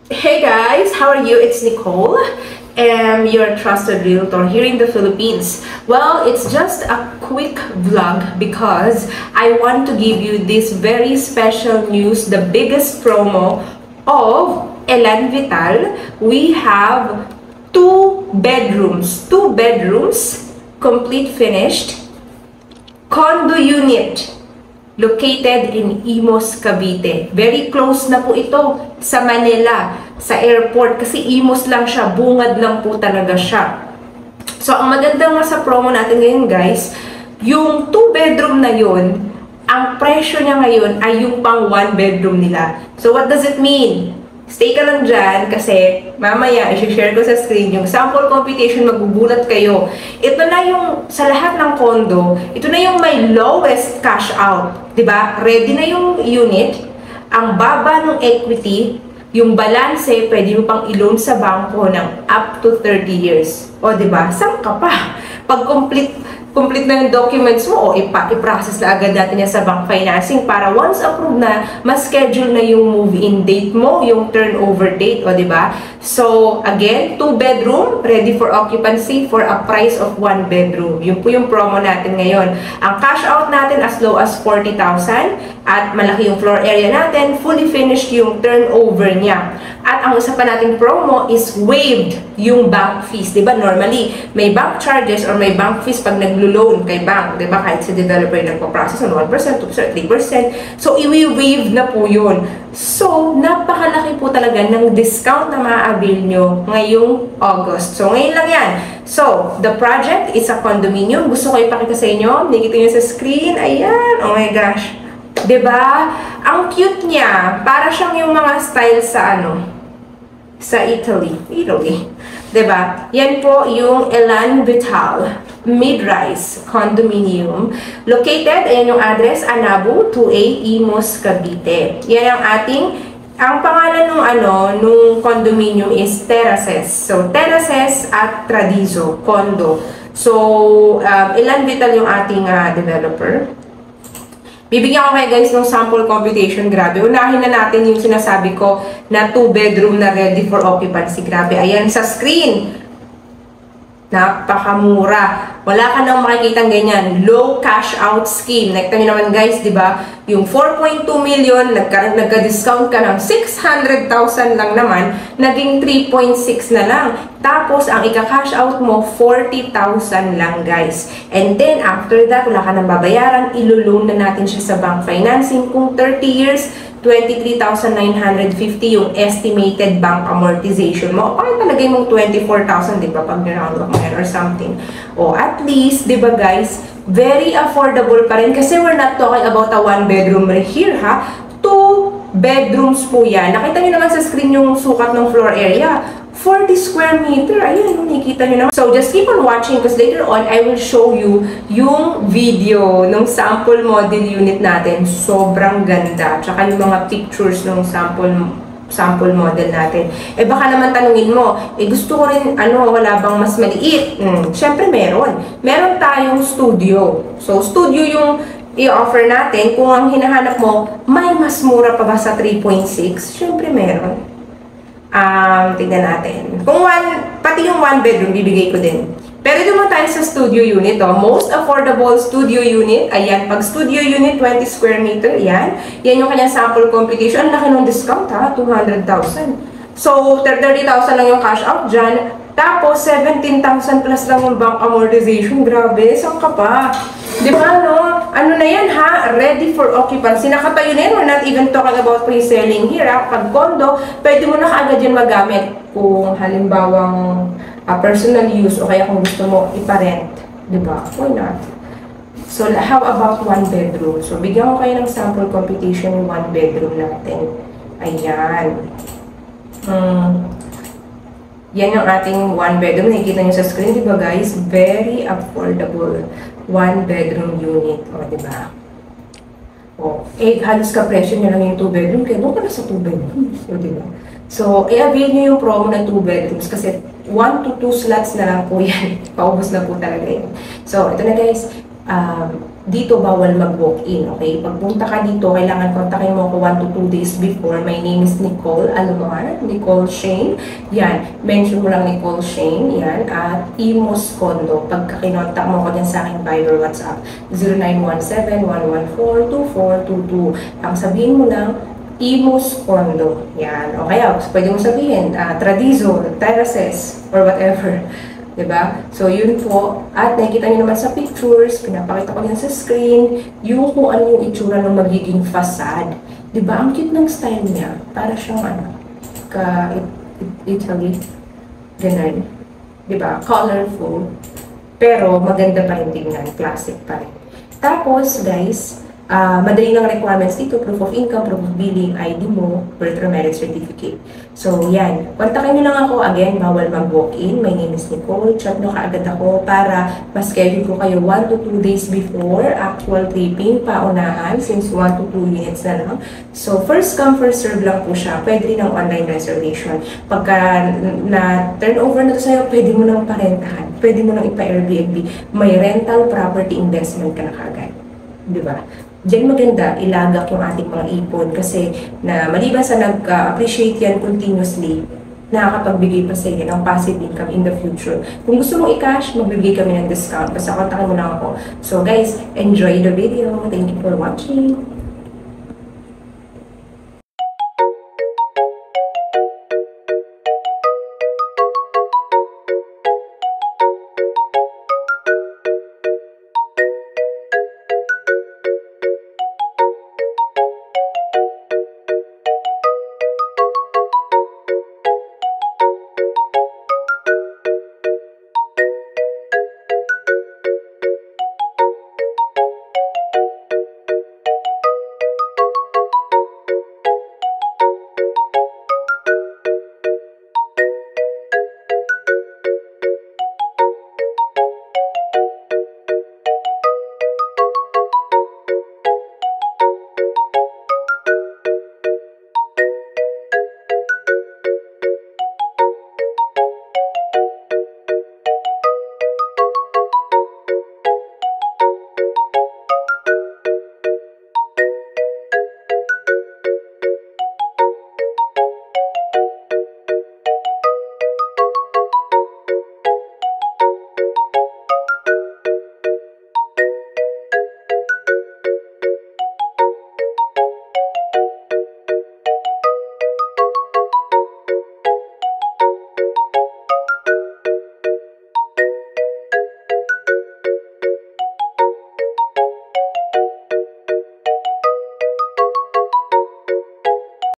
Hey guys, how are you? It's Nicole. I'm your trusted realtor here in the Philippines. Well, it's just a quick vlog because I want to give you this very special news, the biggest promo of Elan Vital. We have two bedrooms, complete finished, condo unit located in Imus, Cavite. Very close na po ito sa Manila, sa airport. Kasi Imus lang siya, bungad lang po talaga siya. So, ang maganda nga sa promo natin ngayon, guys, yung 2-bedroom na yun, ang presyo niya ngayon ay yung pang 1-bedroom nila. So, what does it mean? Stay ka lang dyan kasi mamaya i-share ko sa screen yung sample computation, magugulat kayo. Ito na yung, sa lahat ng condo, ito na yung may lowest cash out. Diba? Ready na yung unit, ang baba ng equity, yung balance, pwede mo pang i-loan sa bangko ng up to 30 years. O diba? Saan ka pa? Pag complete na yung documents mo, o i-process na agad natin yan sa bank financing para once approved na, mas-schedule na yung move-in date mo, yung turnover date, o diba? So, again, 2-bedroom, ready for occupancy for a price of 1 bedroom. Yun po yung promo natin ngayon. Ang cash out natin as low as 40,000 at malaki yung floor area natin, fully finished yung turnover niya. At ang isa pa nating promo is waived yung bank fees. Diba? Normally, may bank charges or may bank fees pag naglo-loan kay bank. Diba? Kahit si developer nagpo-process ng 1%, 2%, 3%. So, i-waive na po yun. So, napakalaki po talaga ng discount na ma-avail nyo ngayong August. So, ngayon lang yan. So, the project is a condominium. Gusto ko ipakita sa inyo. Nakikita nyo sa screen. Ayan. Oh my gosh. Diba? Ang cute niya. Para siyang yung mga style sa sa Italy. Diba? Yan po yung Elan Vital mid-rise condominium. Located, ayan yung address, Anabu, 2A, Imus, Cavite. Yan ang pangalan nung condominium is Terraces. So, Terraces at Tradizo, condo. So, Elan Vital yung ating developer. Bibigyan ko kayo guys ng sample computation. Grabe. Unahin na natin yung sinasabi ko na 2-bedroom na ready for occupancy. Grabe. Ayan sa screen. Napakamura. Wala ka nang makikita ganyan. Low cash out scheme. Nakita nyo naman guys, di ba? Yung 4.2 million, nagka-discount ka ng 600,000 lang naman, naging 3.6 na lang. Tapos, ang ika-cash out mo, 40,000 lang guys. And then, after that, wala ka nang babayaran, ilo-loan na natin siya sa bank financing. Kung 30 years, 23,950 yung estimated bank amortization mo. O kaya talagay mong 24,000, di ba? Pag niround up mo or something. O at least, di ba guys, very affordable pa rin. Kasi we're not talking about a 1-bedroom here, ha? 2 bedrooms po yan. Nakita nyo naman sa screen yung sukat ng floor area. 40 square meter. Ayun, nakikita nyo naman. So, just keep on watching because later on, I will show you yung video ng sample model unit natin. Sobrang ganda. Tsaka yung mga pictures ng sample model natin. Baka naman tanungin mo, gusto ko rin, wala bang mas maliit? Siyempre, meron. Meron tayong studio. So, studio yung i-offer natin. Kung ang hinahanap mo, may mas mura pa ba sa 3.6? Siyempre, meron. Tignan natin. Pati yung 1-bedroom, bibigay ko din. Pero ito mo tayo sa studio unit. Most affordable studio unit. Ayan, pag studio unit, 20 square meter. Ayan. Yan yung kanyang sample computation. Ang laki ng discount, ha? 200,000. So, 30,000 lang yung cash out dyan. Tapos, 17,000 plus lang yung bank amortization. Grabe, saan ka pa? Di ba, ano na yan, ha? Ready for occupancy. Nakatayo na yan. We're not even talking about pre-selling here, ha? Pag condo, pwede mo na kaagad yan magamit. Kung halimbawang personal use o kaya kung gusto mo iparent. Di ba? Why not? So, how about 1-bedroom? So, bigyan ko kayo ng sample computation yung 1-bedroom natin. Ayan. Yan yung ating 1-bedroom. Nakikita nyo sa screen, di ba guys? Very affordable 1-bedroom unit. O, di ba? O, halos ka-presyo nyo lang yung 2-bedroom. Kaya doon ka na sa 2-bedroom. O, di ba? So, i-avail nyo yung promo ng 2 bedrooms kasi 1 to 2 slots na lang po yan. Paubos na po talaga yun. So, ito na guys. dito bawal mag-walk-in, okay? Pagpunta ka dito, kailangan kontakin mo ako 1 to 2 days before. My name is Nicole Alomar, Nicole Shane. Yan, mention mo lang Nicole Shane, yan. At Imus Condo, pagka kinontak mo ko dyan sa aking Viber WhatsApp, 0917-114-2422. Ang sabihin mo lang, Imus Condo. Yan. O kaya, pwede mo sabihin, Tradizo, Terraces, or whatever. Diba? So, yun po. At nakikita niyo naman sa pictures, pinapakita ko yan sa screen, yung kung ano yung itsura ng magiging facade. Diba? Ang cute ng style niya. Para siyang Italy. Ganun. Diba? Colorful. Pero, maganda pa rin tingnan. Classic pa rin. Tapos, guys, madali ng requirements dito, proof of income, proof of billing, ID mo, birth or marriage certificate. So, yan. Kontakin nyo lang ako. Again, bawal mag-walk-in. My name is Nicole. Chat nyo kaagad ako para ma-schedule ko kayo 1 to 2 days before actual taping, paunahan, since 1 to 2 units na lang. So, first come, first serve lang po siya. Pwede rin ang online reservation. Pagka na-turnover na to sa'yo, pwede mo nang parentahan. Pwede mo nang ipa-Airbnb. May rental property investment ka na kaagad. Diba? Diyan maganda ilagak yung ating mga ipon kasi na maliban sa nag-appreciate yan continuously, nakakapagbigay pa sa ng passive income in the future. Kung gusto mong i-cash, magbibigay kami ng discount. Basta kontakin mo lang ako. So guys, enjoy the video. Thank you for watching.